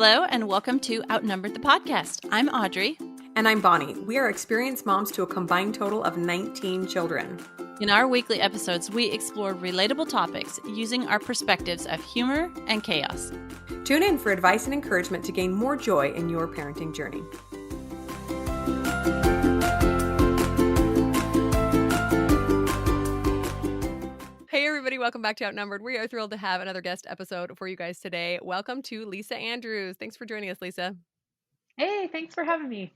Hello, and welcome to Outnumbered the Podcast. I'm Audrey. And I'm Bonnie. We are experienced moms to a combined total of 19 children. In our weekly episodes, we explore relatable topics using our perspectives of humor and chaos. Tune in for advice and encouragement to gain more joy in your parenting journey. Hey everybody, welcome back to Outnumbered. We are thrilled to have another guest episode for you guys today. Welcome to Lisa Andrews. Thanks for joining us, Lisa. Hey, thanks for having me.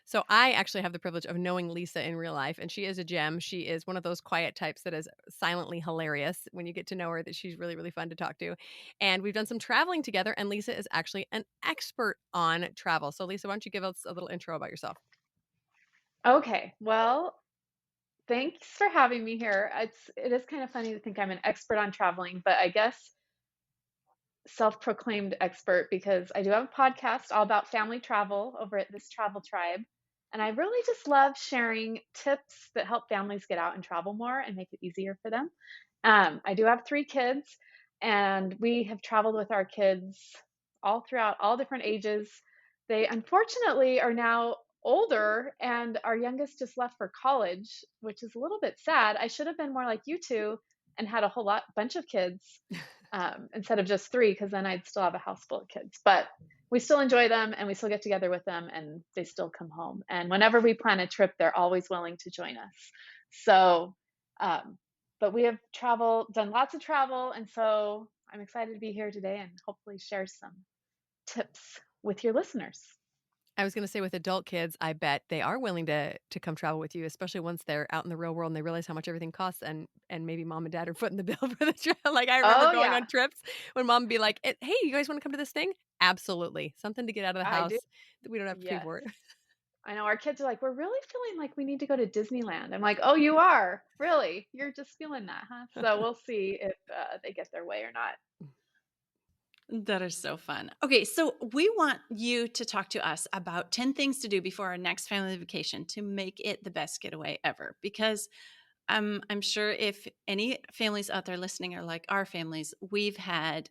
So I actually have the privilege of knowing Lisa in real life, and she is a gem. She is one of those quiet types that is silently hilarious when you get to know her, that she's really, really fun to talk to. And we've done some traveling together, and Lisa is actually an expert on travel. So Lisa, why don't you give us a little intro about yourself? Okay, well, thanks for having me here. It is kind of funny to think I'm an expert on traveling, but I guess self-proclaimed expert because I do have a podcast all about family travel over at This Travel Tribe. And I really just love sharing tips that help families get out and travel more and make it easier for them. I do have 3 kids, and we have traveled with our kids all throughout all different ages. They unfortunately are now older, and our youngest just left for college, which is a little bit sad. I should have been more like you two and had a bunch of kids instead of just 3, because then I'd still have a house full of kids. But we still enjoy them, and we still get together with them, and they still come home. And whenever we plan a trip, they're always willing to join us. So, but we have done lots of travel, and so I'm excited to be here today and hopefully share some tips with your listeners. I was going to say, with adult kids, I bet they are willing to come travel with you, especially once they're out in the real world and they realize how much everything costs, and maybe mom and dad are footing the bill for the trip. Like, I remember going on trips when mom would be like, "Hey, you guys want to come to this thing?" Absolutely. Something to get out of the house that we don't have to pay for it. I know our kids are like, "We're really feeling like we need to go to Disneyland." I'm like, "Oh, you are? Really? You're just feeling that, huh?" So we'll see if they get their way or not. That is so fun. Okay, so we want you to talk to us about 10 things to do before our next family vacation to make it the best getaway ever. Because I'm sure if any families out there listening are like our families, we've had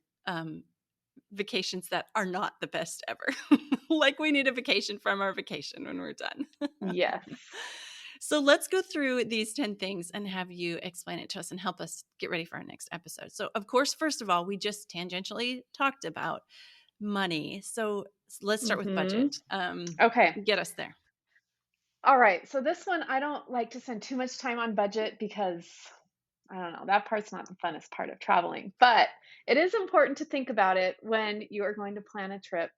vacations that are not the best ever. Like, we need a vacation from our vacation when we're done. Yes. So let's go through these 10 things and have you explain it to us and help us get ready for our next episode. So, of course, first of all, we just tangentially talked about money. So let's start with budget. Okay. Get us there. All right. So this one, I don't like to spend too much time on budget because I don't know, that part's not the funnest part of traveling. But it is important to think about it when you are going to plan a trip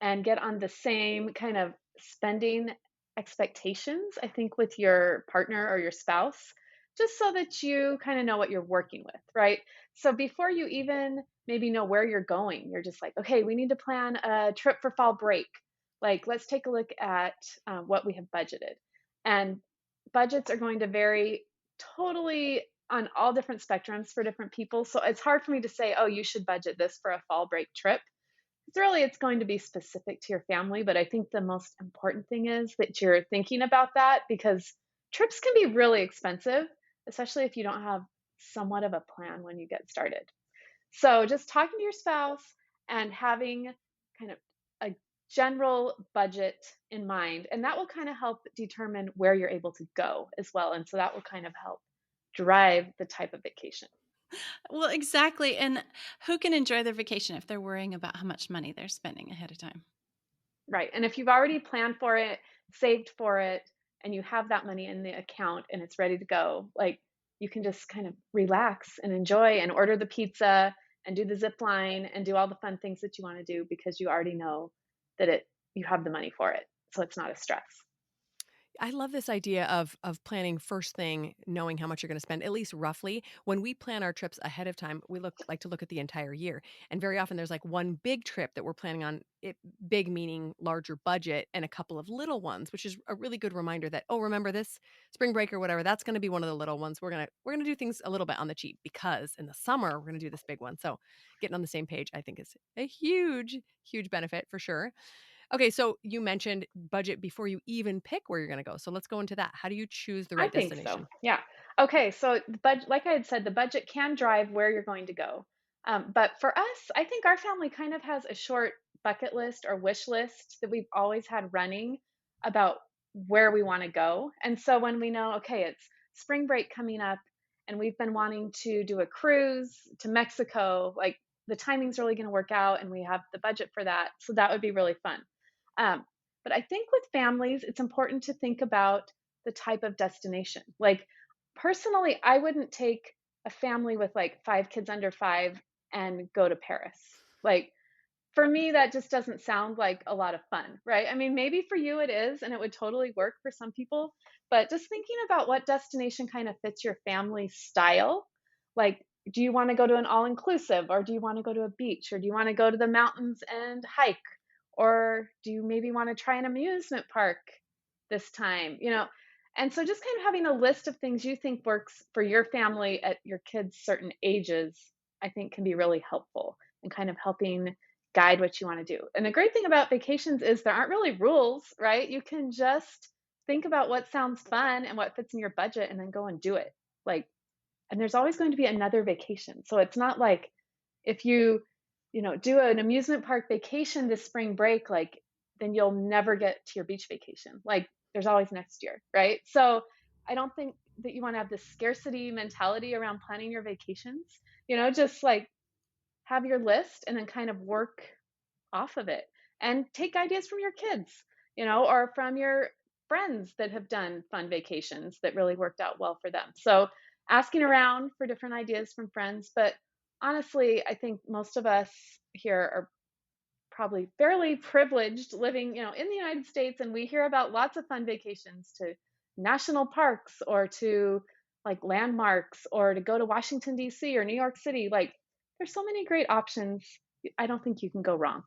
and get on the same kind of spending expectations, I think, with your partner or your spouse, just so that you kind of know what you're working with, right? So before you even maybe know where you're going, you're just like, okay, we need to plan a trip for fall break. Like, let's take a look at what we have budgeted. And budgets are going to vary totally on all different spectrums for different people. So it's hard for me to say, oh, you should budget this for a fall break trip. It's going to be specific to your family, but I think the most important thing is that you're thinking about that, because trips can be really expensive, especially if you don't have somewhat of a plan when you get started. So just talking to your spouse and having kind of a general budget in mind, and that will kind of help determine where you're able to go as well. And so that will kind of help drive the type of vacation. Well, exactly. And who can enjoy their vacation if they're worrying about how much money they're spending ahead of time? Right. And if you've already planned for it, saved for it, and you have that money in the account and it's ready to go, like, you can just kind of relax and enjoy and order the pizza and do the zip line and do all the fun things that you want to do because you already know that you have the money for it. So it's not a stress. I love this idea of planning first thing, knowing how much you're going to spend, at least roughly. When we plan our trips ahead of time, we like to look at the entire year. And very often there's like one big trip that we're planning on, it big meaning larger budget, and a couple of little ones, which is a really good reminder that, oh, remember this spring break or whatever, that's going to be one of the little ones. We're going to do things a little bit on the cheap because in the summer we're going to do this big one. So getting on the same page, I think, is a huge, huge benefit for sure. Okay, so you mentioned budget before you even pick where you're going to go. So let's go into that. How do you choose the right destination? I think so. Yeah. Okay. So the budget, like I had said, the budget can drive where you're going to go. But for us, I think our family kind of has a short bucket list or wish list that we've always had running about where we want to go. And so when we know, okay, it's spring break coming up and we've been wanting to do a cruise to Mexico, like the timing's really going to work out and we have the budget for that. So that would be really fun. Um, but I think with families, it's important to think about the type of destination. Like personally, I wouldn't take a family with like 5 kids under 5 and go to Paris. Like for me, that just doesn't sound like a lot of fun, right? I mean, maybe for you it is, and it would totally work for some people, but just thinking about what destination kind of fits your family style. Like, do you want to go to an all inclusive, or do you want to go to a beach, or do you want to go to the mountains and hike, or do you maybe want to try an amusement park this time? And so just kind of having a list of things you think works for your family at your kids' certain ages, I think can be really helpful and kind of helping guide what you want to do. And the great thing about vacations is there aren't really rules, right? You can just think about what sounds fun and what fits in your budget and then go and do it. Like, and there's always going to be another vacation. So it's not like if you do an amusement park vacation this spring break, like then you'll never get to your beach vacation. Like there's always next year, right? So I don't think that you want to have this scarcity mentality around planning your vacations. Just like have your list and then kind of work off of it and take ideas from your kids, or from your friends that have done fun vacations that really worked out well for them. So asking around for different ideas from friends. But honestly, I think most of us here are probably fairly privileged living, in the United States, and we hear about lots of fun vacations to national parks or to like landmarks or to go to Washington D.C. or New York City. Like there's so many great options. I don't think you can go wrong.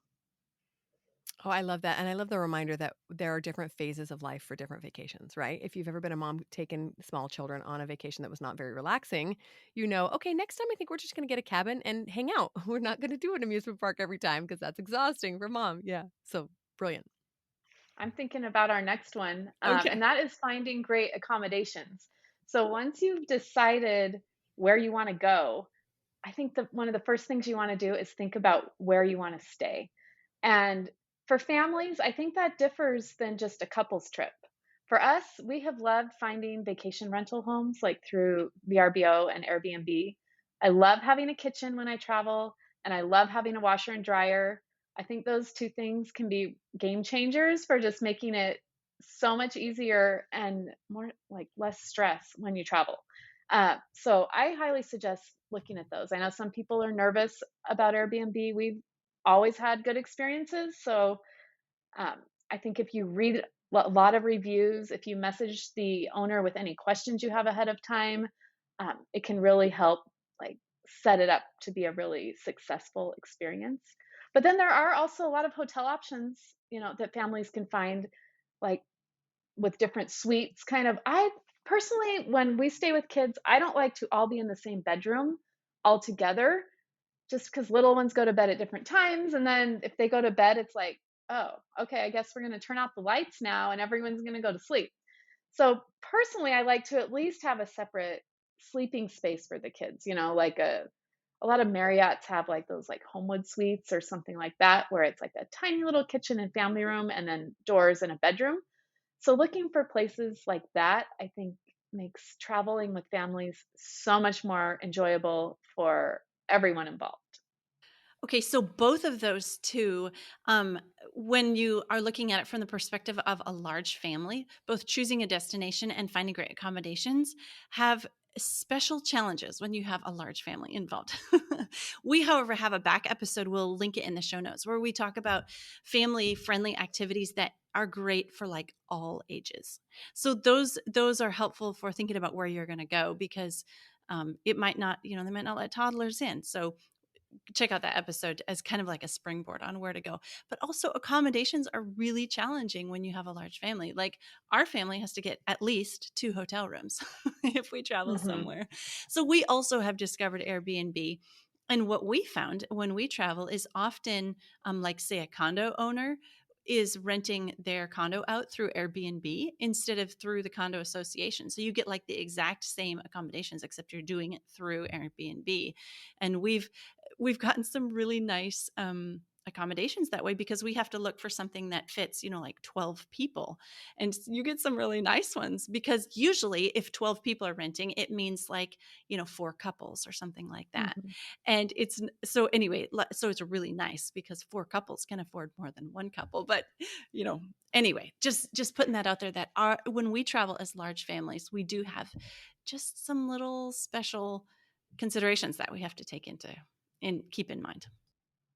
Oh, I love that. And I love the reminder that there are different phases of life for different vacations, right? If you've ever been a mom taking small children on a vacation that was not very relaxing, okay, next time I think we're just going to get a cabin and hang out. We're not going to do an amusement park every time because that's exhausting for mom. Yeah. So brilliant. I'm thinking about our next one, and Okay. that is finding great accommodations. So once you've decided where you want to go, I think that one of the first things you want to do is think about where you want to stay. And for families, I think that differs than just a couple's trip. For us, we have loved finding vacation rental homes like through VRBO and Airbnb. I love having a kitchen when I travel, and I love having a washer and dryer. I think those two things can be game changers for just making it so much easier and more like less stress when you travel. So I highly suggest looking at those. I know some people are nervous about Airbnb. We've always had good experiences. So um, I think if you read a lot of reviews, if you message the owner with any questions you have ahead of time, it can really help like set it up to be a really successful experience. But then there are also a lot of hotel options, that families can find, like with different suites. Kind of, I personally, when we stay with kids, I don't like to all be in the same bedroom all together just because little ones go to bed at different times. And then if they go to bed, it's like, oh, okay, I guess we're going to turn off the lights now and everyone's going to go to sleep. So personally, I like to at least have a separate sleeping space for the kids, like a lot of Marriott's have like those like Homewood suites or something like that, where it's like a tiny little kitchen and family room and then doors and a bedroom. So looking for places like that, I think makes traveling with families so much more enjoyable for everyone involved. Okay, so both of those two, um, when you are looking at it from the perspective of a large family, both choosing a destination and finding great accommodations have special challenges when you have a large family involved. We, however, have a back episode. We'll link it in the show notes where we talk about family friendly activities that are great for like all ages. So those are helpful for thinking about where you're going to go because it might not, they might not let toddlers in. So check out that episode as kind of like a springboard on where to go. But also, accommodations are really challenging when you have a large family. Like our family has to get at least 2 hotel rooms if we travel Hmm. somewhere. So we also have discovered Airbnb. And what we found when we travel is often, like, say, a condo owner is renting their condo out through Airbnb instead of through the condo association. So you get like the exact same accommodations, except you're doing it through Airbnb. And we've gotten some really nice accommodations that way because we have to look for something that fits, like 12 people. And you get some really nice ones because usually if 12 people are renting, it means like, 4 couples or something like that. Mhm. And so anyway, so it's really nice because 4 couples can afford more than one couple. But, anyway, just putting that out there that when we travel as large families, we do have just some little special considerations that we have to take into and keep in mind.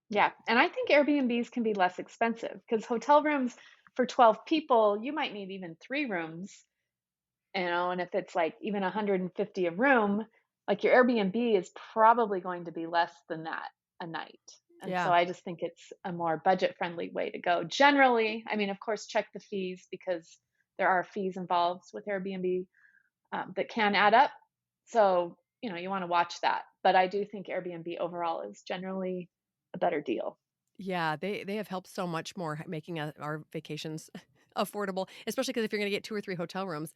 Yeah, and I think Airbnbs can be less expensive because hotel rooms for 12 people, you might need even 3 rooms, and if it's like even 150 a room, like your Airbnb is probably going to be less than that a night. And so Yeah. I just think it's a more budget-friendly way to go. Generally, I mean, of course, check the fees because there are fees involved with Airbnb that can add up. So, you want to watch that. But I do think Airbnb overall is generally a better deal. Yeah, they have helped so much more making our vacations affordable, especially because if you're going to get 2 or 3 hotel rooms,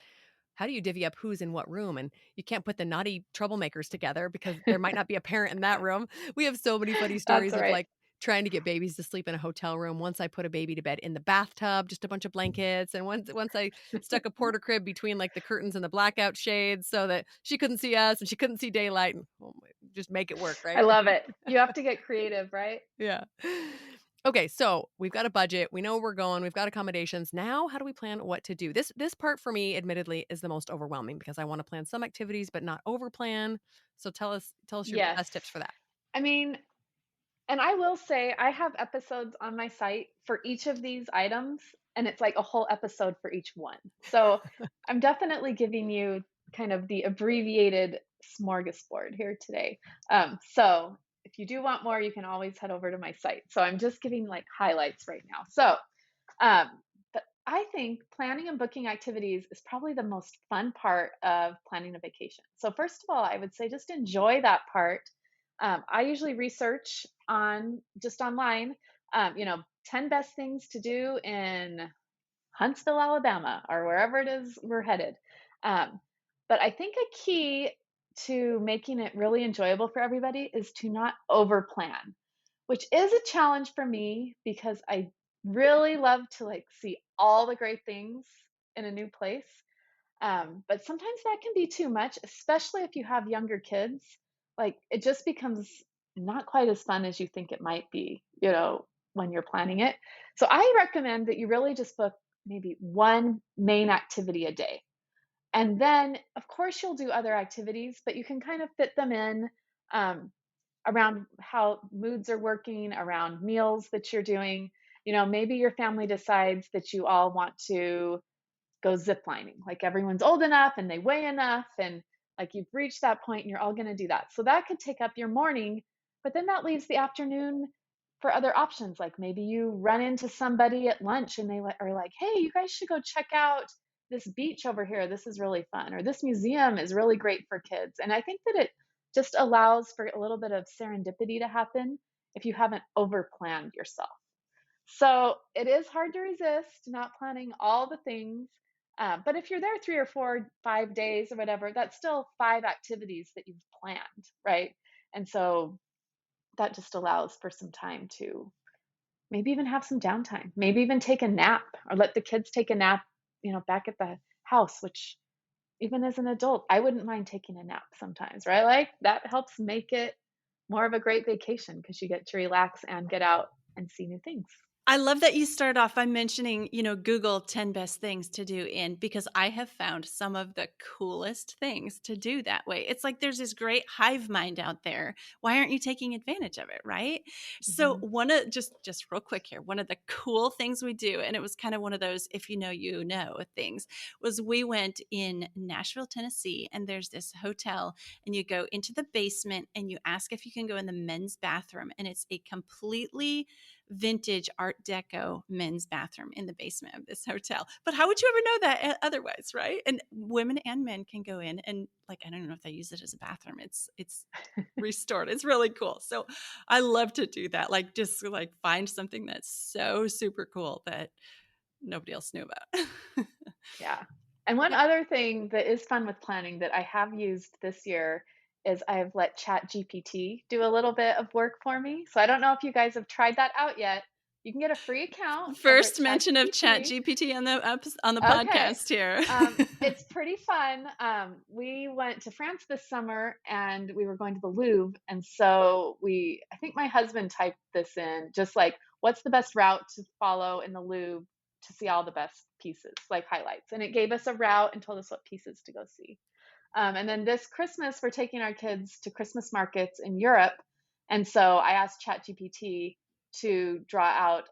how do you divvy up who's in what room? And you can't put the naughty troublemakers together because there might not be a parent in that room. We have so many funny That's stories of right. like trying to get babies to sleep in a hotel room. Once I put a baby to bed in the bathtub, just a bunch of blankets, and once I stuck a porter crib between like the curtains and the blackout shades so that she couldn't see us and she couldn't see daylight, and just make it work, I right? love it. You have to get creative, right? Yeah. Okay, so we've got a budget. We know where we're going. We've got accommodations. Now, how do we plan what to do? This part for me, admittedly, is the most overwhelming because I want to plan some activities but not overplan. So tell us your Yes. best tips for that. I mean, and I will say I have episodes on my site for each of these items, and it's like a whole episode for each one. So I'm definitely giving you kind of the abbreviated smorgasbord here today. So if you do want more, you can always head over to my site. So I'm just giving like highlights right now. So, but I think planning and booking activities is probably the most fun part of planning a vacation. So first of all, I would say just enjoy that part. I usually research on just online, 10 best things to do in Huntsville, Alabama, or wherever it is we're headed. Um, but I think a key to making it really enjoyable for everybody is to not over plan, which is a challenge for me because I really love to like see all the great things in a new place. But sometimes that can be too much, especially if you have younger kids. Like it just becomes not quite as fun as you think it might be, when you're planning it. So I recommend that you really just book maybe one main activity a day. And then, of course, you'll do other activities, but you can kind of fit them in um, around how moods are working, around meals that you're doing. Maybe your family decides that you all want to go ziplining. Like everyone's old enough and they weigh enough, and like you've reached that point and you're all going to do that. So that could take up your morning, but then that leaves the afternoon for other options. Like maybe you run into somebody at lunch and they are like, hey, you guys should go check out this beach over here. This is really fun. Or this museum is really great for kids. And I think that it just allows for a little bit of serendipity to happen if you haven't over planned yourself. So it is hard to resist not planning all the things. But if you're there 3 or 4, 5 days or whatever, that's still 5 activities that you've planned, right? And so that just allows for some time to maybe even have some downtime, maybe even take a nap or let the kids take a nap, back at the house, which even as an adult, I wouldn't mind taking a nap sometimes, right? Like that helps make it more of a great vacation because you get to relax and get out and see new things. I love that you start off by mentioning, Google 10 best things to do in because I have found some of the coolest things to do that way. It's like there's this great hive mind out there. Why aren't you taking advantage of it, right? So Mhm. one of just real quick here, one of the cool things we do, and it was kind of one of those if you know things, was we went in Nashville, Tennessee, and there's this hotel, and you go into the basement and you ask if you can go in the men's bathroom, and it's a completely vintage art deco men's bathroom in the basement of this hotel. But how would you ever know that otherwise, right? And women and men can go in and like I don't know if they use it as a bathroom. It's restored. It's really cool. So I love to do that. Like just like find something that's so super cool that nobody else knew about. Yeah. And one Yeah. other thing that is fun with planning that I have used this year is I've let ChatGPT do a little bit of work for me. So I don't know if you guys have tried that out yet. You can get a free account over at First mention of ChatGPT. ChatGPT on the Okay. podcast here. It's pretty fun. We went to France this summer and we were going to the Louvre. And so I think my husband typed this in, just like, what's the best route to follow in the Louvre to see all the best pieces, like highlights. And it gave us a route and told us what pieces to go see. And then this Christmas, we're taking our kids to Christmas markets in Europe. And so I asked ChatGPT to draw out,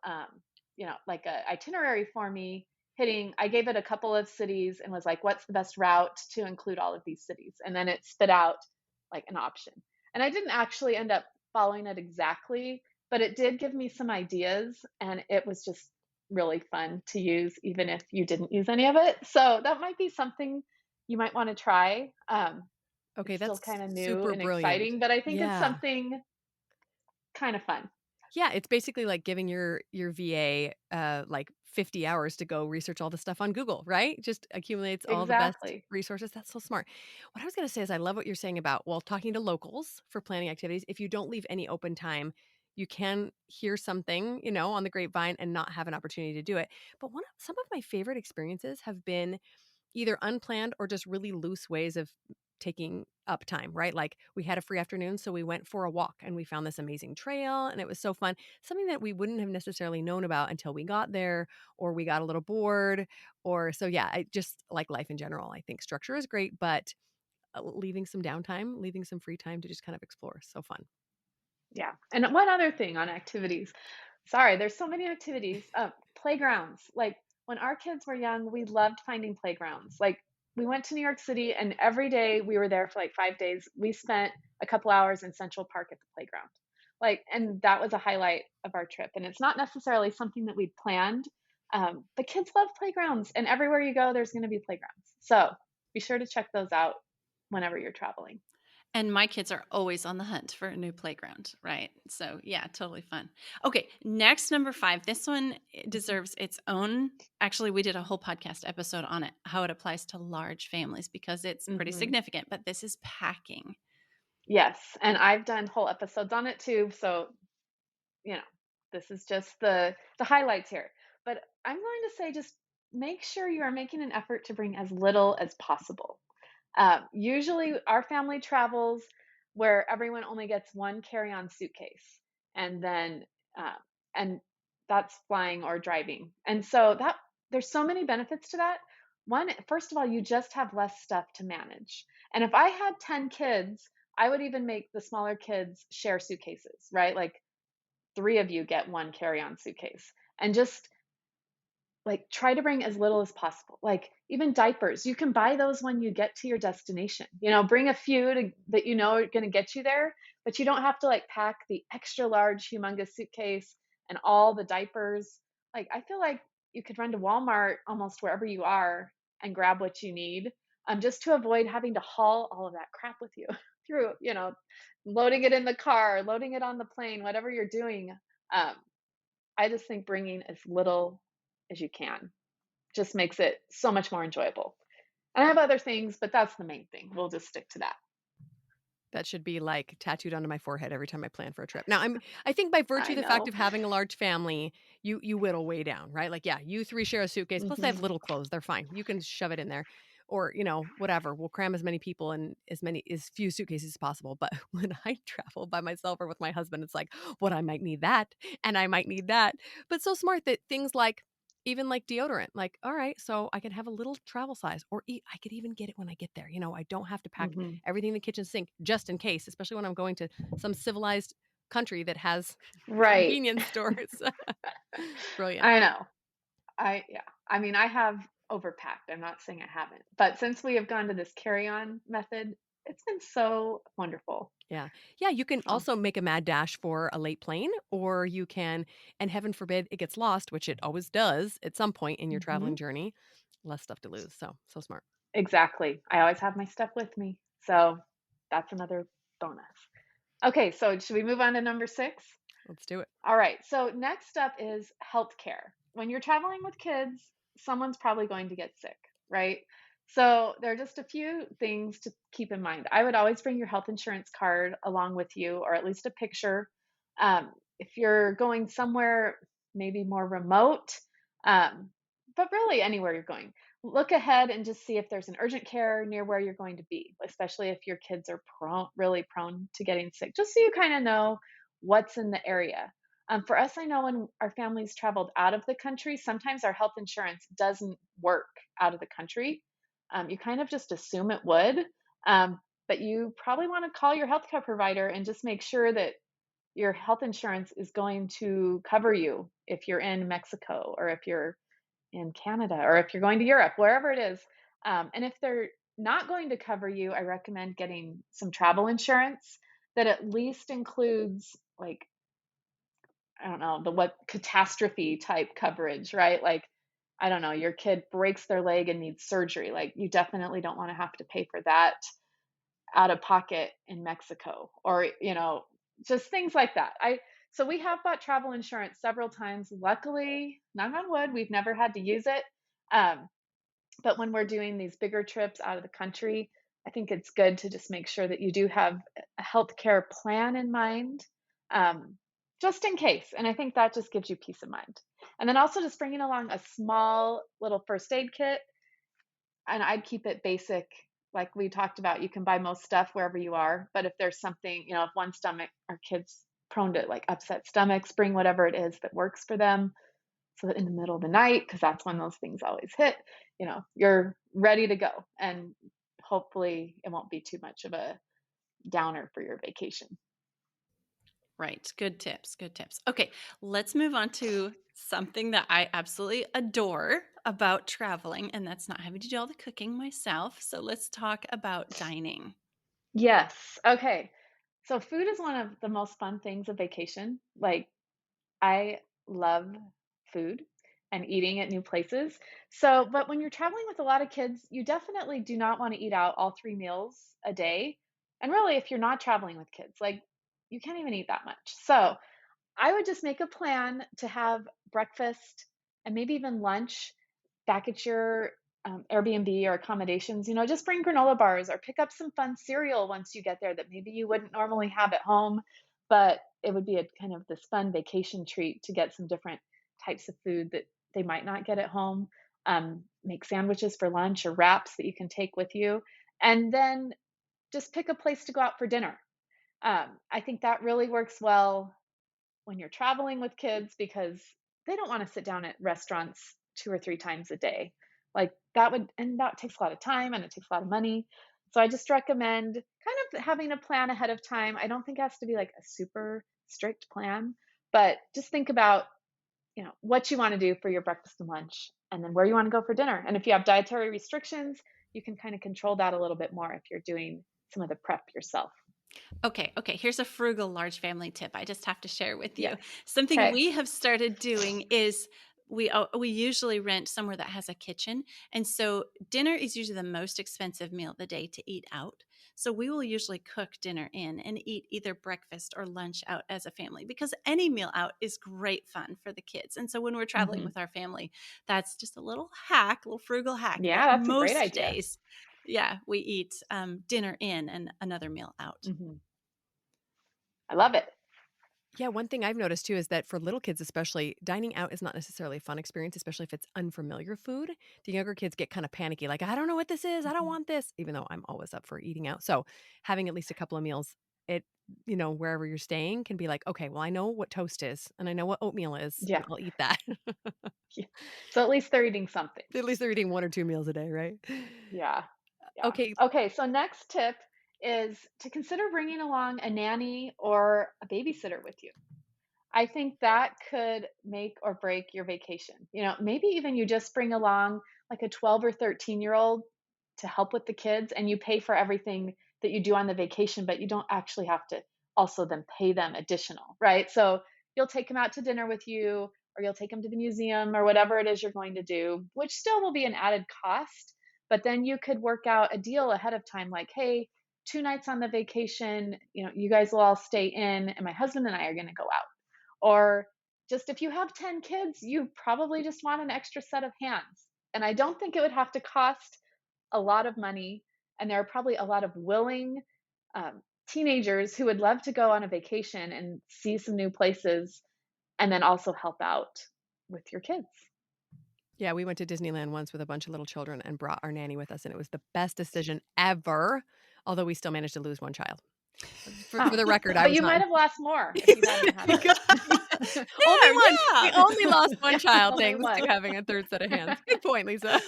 like a itinerary for me. I gave it a couple of cities and was like, what's the best route to include all of these cities? And then it spit out like an option. And I didn't actually end up following it exactly, but it did give me some ideas, and it was just really fun to use, even if you didn't use any of it. So that might be something you might want to try. Okay, It's still that's kind of new super and brilliant. exciting, but I think it's Yeah. something kind of fun. Yeah, it's basically like giving your VA like 50 hours to go research all the stuff on Google, right? Just accumulates all the best Exactly. resources. That's so smart. What I was going to say is I love what you're saying about, well, talking to locals for planning activities. If you don't leave any open time, you can hear something, on the grapevine and not have an opportunity to do it. But some of my favorite experiences have been either unplanned or just really loose ways of taking up time, right? Like we had a free afternoon, so we went for a walk and we found this amazing trail and it was so fun. Something that we wouldn't have necessarily known about until we got there or we got a little bored or so yeah, I just like life in general. I think structure is great, but leaving some downtime, leaving some free time to just kind of explore. So fun. Yeah. And one other thing on activities. Sorry, there's so many activities. Playgrounds. Like when our kids were young, we loved finding playgrounds. Like we went to New York City and every day we were there for like 5 days. We spent a couple hours in Central Park at the playground. And that was a highlight of our trip. And it's not necessarily something that we planned, but kids love playgrounds. And everywhere you go, there's going to be playgrounds. So be sure to check those out whenever you're traveling. And my kids are always on the hunt for a new playground, right? So, yeah, totally fun. Okay, next, number 5. This one deserves its own. Actually, we did a whole podcast episode on it, how it applies to large families, because it's pretty Hmm. significant. But this is packing. Yes, and I've done whole episodes on it too, so, you know, this is just the highlights here. But I'm going to say just make sure you are making an effort to bring as little as possible. Usually our family travels where everyone only gets one carry-on suitcase, and then uh, and that's flying or driving. And so that there's so many benefits to that. One, first of all, you just have less stuff to manage. And if I had 10 kids, I would even make the smaller kids share suitcases, right? Like 3 of you get one carry-on suitcase. And just like try to bring as little as possible. Like even diapers, you can buy those when you get to your destination. Bring a few that are going to get you there, but you don't have to like pack the extra large, humongous suitcase and all the diapers. Like I feel like you could run to Walmart almost wherever you are and grab what you need, just to avoid having to haul all of that crap with you through, loading it in the car, loading it on the plane, whatever you're doing. Um, I just think bringing as little as you can just makes it so much more enjoyable. And I have other things, but that's the main thing. We'll just stick to that. That should be like tattooed onto my forehead every time I plan for a trip. Now, I think by virtue I of the fact know. of having a large family, you whittle way down, right? Like, yeah, you 3 share a suitcase. Plus, they have Hmm. little clothes; they're fine. You can shove it in there, or whatever. We'll cram as many people in as few suitcases as possible. But when I travel by myself or with my husband, it's like, what I might need that, and I might need that. But so smart that things like even like deodorant, like, all right, so I can have a little travel size, or I could even get it when I get there. I don't have to pack Hmm. everything in the kitchen sink just in case, especially when I'm going to some civilized country that has Right. convenience stores. Brilliant. I know. Yeah. I mean, I have overpacked. I'm not saying I haven't, but since we have gone to this carry-on method, it's been so wonderful. Yeah. Yeah. You can So, also make a mad dash for a late plane, or you can, and heaven forbid it gets lost, which it always does at some point in your mhm. traveling journey, less stuff to lose. So smart. Exactly. I always have my stuff with me. So that's another bonus. Okay, so should we move on to number 6? Let's do it. All right. So next up is healthcare. When you're traveling with kids, someone's probably going to get sick, right? So there are just a few things to keep in mind. I would always bring your health insurance card along with you, or at least a picture. If you're going somewhere maybe more remote, um, but really anywhere you're going, look ahead and just see if there's an urgent care near where you're going to be, especially if your kids are really prone to getting sick, just so you kind of know what's in the area. For us, I know when our families traveled out of the country, sometimes our health insurance doesn't work out of the country. You kind of just assume it would, but you probably want to call your healthcare provider and just make sure that your health insurance is going to cover you if you're in Mexico or if you're in Canada or if you're going to Europe, wherever it is. And if they're not going to cover you, I recommend getting some travel insurance that at least includes, like, I don't know, the what catastrophe type coverage, right? Like, I don't know, your kid breaks their leg and needs surgery. Like, you definitely don't want to have to pay for that out of pocket in Mexico, or, just things like that. So we have bought travel insurance several times. Luckily, knock on wood, we've never had to use it. Um, but when we're doing these bigger trips out of the country, I think it's good to just make sure that you do have a healthcare plan in mind, um, just in case. And I think that just gives you peace of mind. And then also just bringing along a small little first aid kit, and I'd keep it basic. Like we talked about, you can buy most stuff wherever you are. But if there's something, if one stomach, our kids prone to like upset stomachs, bring whatever it is that works for them. So that in the middle of the night, because that's when those things always hit, you're ready to go. And hopefully it won't be too much of a downer for your vacation. Right. Good tips. Good tips. Okay. Let's move on to something that I absolutely adore about traveling, and that's not having to do all the cooking myself. So let's talk about dining. Yes. Okay. So food is one of the most fun things of vacation. Like, I love food and eating at new places. So, but when you're traveling with a lot of kids, you definitely do not want to eat out all 3 meals a day. And really, if you're not traveling with kids, like, you can't even eat that much. So, I would just make a plan to have breakfast and maybe even lunch back at your Airbnb or accommodations. Just bring granola bars or pick up some fun cereal once you get there that maybe you wouldn't normally have at home, but it would be a kind of this fun vacation treat to get some different types of food that they might not get at home. Make sandwiches for lunch or wraps that you can take with you. And then just pick a place to go out for dinner. I think that really works well when you're traveling with kids because they don't want to sit down at restaurants 2 or 3 times a day. Like, that takes a lot of time and it takes a lot of money. So I just recommend kind of having a plan ahead of time. I don't think it has to be like a super strict plan, but just think about, what you want to do for your breakfast and lunch and then where you want to go for dinner. And if you have dietary restrictions, you can kind of control that a little bit more if you're doing some of the prep yourself. Okay, okay. Here's a frugal large family tip I just have to share with you. Yes. Something Okay. we have started doing is we usually rent somewhere that has a kitchen, and so dinner is usually the most expensive meal of the day to eat out. So we will usually cook dinner in and eat either breakfast or lunch out as a family because any meal out is great fun for the kids. And so when we're traveling Hmm. with our family, that's just a little frugal hack that Yeah, that's a great most idea. days, yeah, we eat dinner in and another meal out. Hmm. I love it. Yeah, one thing I've noticed too is that for little kids, especially, dining out is not necessarily a fun experience, especially if it's unfamiliar food. The younger kids get kind of panicky, like, I don't know what this is. I don't Mhm. want this, even though I'm always up for eating out. So having at least a couple of meals, it, wherever you're staying can be like, okay, well, I know what toast is and I know what oatmeal is, and Yeah. I'll eat that. Yeah. So at least they're eating something. At least they're eating 1 or 2 meals a day, right? Yeah. Yeah. Okay. Okay. So next tip is to consider bringing along a nanny or a babysitter with you. I think that could make or break your vacation. Maybe even you just bring along like a 12 or 13-year-old to help with the kids and you pay for everything that you do on the vacation, but you don't actually have to also then pay them additional, right? So you'll take them out to dinner with you or you'll take them to the museum or whatever it is you're going to do, which still will be an added cost. But then you could work out a deal ahead of time like, hey, 2 nights on the vacation, you guys will all stay in and my husband and I are going to go out. Or just if you have 10 kids, you probably just want an extra set of hands. And I don't think it would have to cost a lot of money, and there are probably a lot of willing teenagers who would love to go on a vacation and see some new places and then also help out with your kids. Yeah, we went to Disneyland once with a bunch of little children and brought our nanny with us, and it was the best decision ever, although we still managed to lose one child. For the record, I But was you not. might have lost more if you hadn't had it. Only one. Yeah. We only lost one child Only thanks to one. having a third set of hands. Good point, Lisa.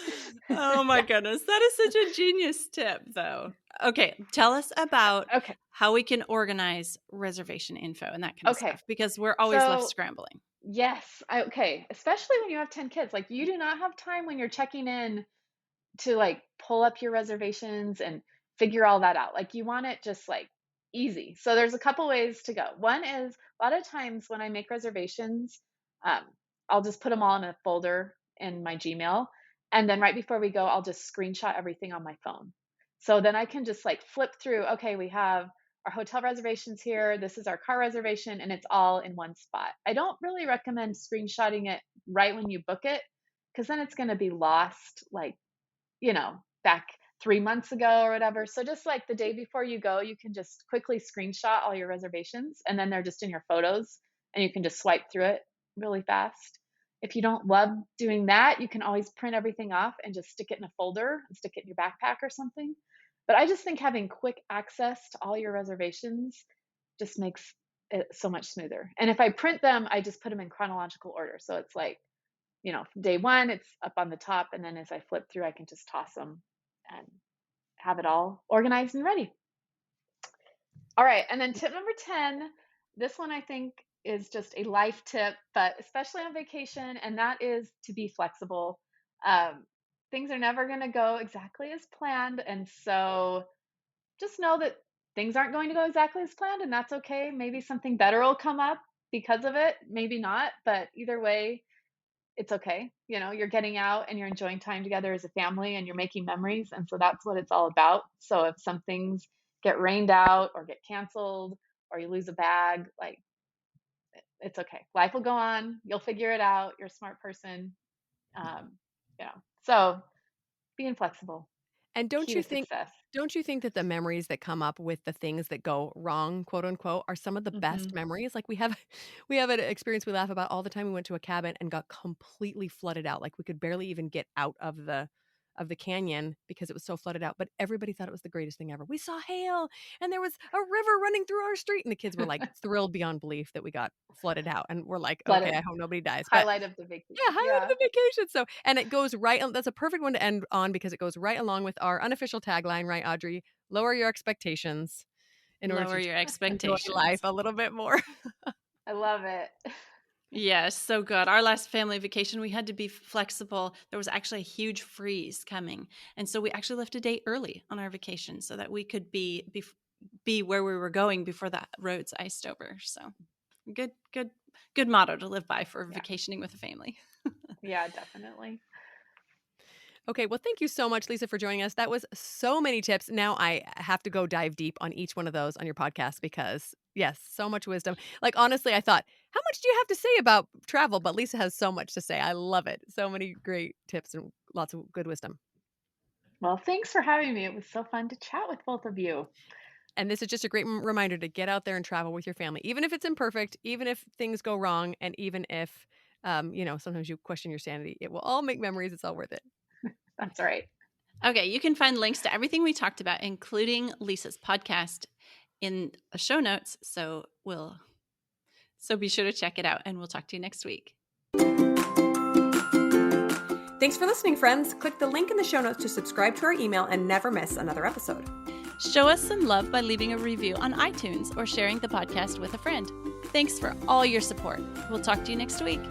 Oh my goodness. That is such a genius tip, though. Okay. Tell us about Okay. how we can organize reservation info and that kind of Okay. stuff, because we're always left So, scrambling. yes. Okay. Especially when you have 10 kids. Like, you do not have time when you're checking in to like pull up your reservations and figure all that out. Like, you want it just like easy. So there's a couple ways to go. One is, a lot of times when I make reservations, um, I'll just put them all in a folder in my Gmail. And then right before we go, I'll just screenshot everything on my phone. So then I can just like flip through, okay, we have our hotel reservations here. This is our car reservation, and it's all in one spot. I don't really recommend screenshotting it right when you book it, because then it's going to be lost, like, back 3 months ago or whatever. So just like the day before you go, you can just quickly screenshot all your reservations, and then they're just in your photos and you can just swipe through it really fast. If you don't love doing that, you can always print everything off and just stick it in a folder and stick it in your backpack or something. But I just think having quick access to all your reservations just makes it so much smoother. And if I print them, I just put them in chronological order. So it's like, day one, it's up on the top. And then as I flip through, I can just toss them and have it all organized and ready. All right. And then tip number 10, this one I think is just a life tip, but especially on vacation, and that is to be flexible. Things are never going to go exactly as planned. And so just know that things aren't going to go exactly as planned, and that's okay. Maybe something better will come up because of it, maybe not, but either way, it's okay. You're getting out and you're enjoying time together as a family and you're making memories. And so that's what it's all about. So if some things get rained out or get canceled or you lose a bag, like, it's okay. Life will go on. You'll figure it out. You're a smart person. Um, so being flexible, And key to success. don't you think that the memories that come up with the things that go wrong, quote unquote, are some of the best Hmm. memories? Like we have an experience we laugh about all the time. We went to a cabin and got completely flooded out. Like we could barely even get out of the canyon because it was so flooded out. But everybody thought it was the greatest thing ever. We saw hail and there was a river running through our street, and the kids were like thrilled beyond belief that we got flooded out. And we're like, okay, Flooded. I hope nobody dies. But Highlight of the vacation. yeah, highlight of the vacation. So, and it goes right. That's a perfect one to end on because it goes right along with our unofficial tagline, right, Audrey? Lower your expectations in order Lower to your enjoy expectations. life a little bit more. I love it. Yes, so good. Our last family vacation, we had to be flexible. There was actually a huge freeze coming. And so we actually left a day early on our vacation so that we could be where we were going before the roads iced over. So good motto to live by for vacationing with a family. Yeah, definitely. Okay, well, thank you so much, Lisa, for joining us. That was so many tips. Now I have to go dive deep on each one of those on your podcast because, yes, so much wisdom. Like, honestly, I thought, how much do you have to say about travel? But Lisa has so much to say. I love it. So many great tips and lots of good wisdom. Well, thanks for having me. It was so fun to chat with both of you. And this is just a great reminder to get out there and travel with your family, even if it's imperfect, even if things go wrong, and even if, sometimes you question your sanity. It will all make memories. It's all worth it. That's right. Okay, you can find links to everything we talked about, including Lisa's podcast, in the show notes. So be sure to check it out, and we'll talk to you next week. Thanks for listening, friends. Click the link in the show notes to subscribe to our email and never miss another episode. Show us some love by leaving a review on iTunes or sharing the podcast with a friend. Thanks for all your support. We'll talk to you next week.